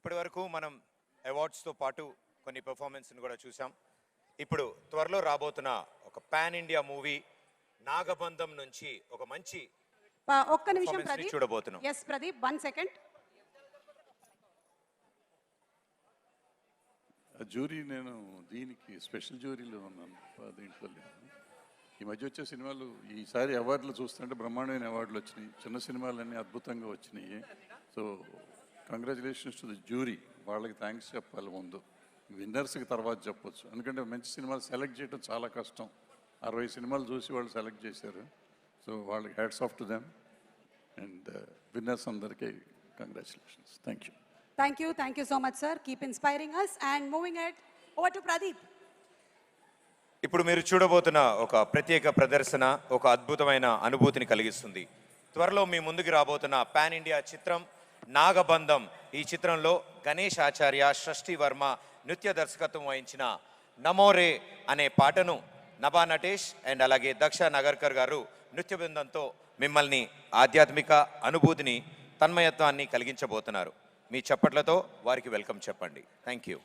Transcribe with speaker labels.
Speaker 1: ఇప్పటి వరకు మనం అవార్డ్స్తో పాటు కొన్ని పెర్ఫార్మెన్స్ని కూడా చూసాం. ఇప్పుడు త్వరలో రాబోతున్న ఒక పాన్ ఇండియా మూవీ నాగబంధం నుంచి ఒక మంచి
Speaker 2: ఒక్క నిమిషం ప్రదీప్
Speaker 1: చూడబోతున్నాం.
Speaker 2: Yes Pradeep 1 second.
Speaker 3: జ్యూరీ నేను దీనికి స్పెషల్ జ్యూరీలో ఉన్నాను. దీంట్లో ఈ మధ్య వచ్చే సినిమాలు ఈసారి అవార్డులు చూస్తుంటే బ్రహ్మాండమైన అవార్డులు వచ్చినాయి. చిన్న సినిమాలన్నీ అద్భుతంగా వచ్చినాయి. So congratulations to the jury. వాళ్ళకి థ్యాంక్స్ చెప్పాలి ముందు, విన్నర్స్కి తర్వాత చెప్పొచ్చు. ఎందుకంటే మంచి సినిమాలు సెలెక్ట్ చేయడం చాలా కష్టం. 60 సినిమాలు చూసి వాళ్ళు సెలెక్ట్ చేశారు. సో వాళ్ళకి hats off to them and winners అందరికీ congratulations. Thank
Speaker 2: you so much sir. Keep inspiring us and moving ahead over to Pradeep.
Speaker 1: ఇప్పుడు మీరు చూడబోతున్న ఒక ప్రత్యేక ప్రదర్శన ఒక అద్భుతమైన అనుభూతిని కలిగిస్తుంది. త్వరలో మీ ముందుకు రాబోతున్న పాన్ ఇండియా చిత్రం నాగబంధం. ఈ చిత్రంలో గణేష్ ఆచార్య, షష్ఠి వర్మ నృత్య దర్శకత్వం వహించిన నమోరే అనే పాటను నభా నటేష్ అండ్ అలాగే దక్ష నగర్కర్ గారు నృత్య బృందంతో మిమ్మల్ని ఆధ్యాత్మిక అనుభూతిని, తన్మయత్వాన్ని కలిగించబోతున్నారు. మీ చప్పట్లతో వారికి వెల్కమ్ చెప్పండి. Thank you.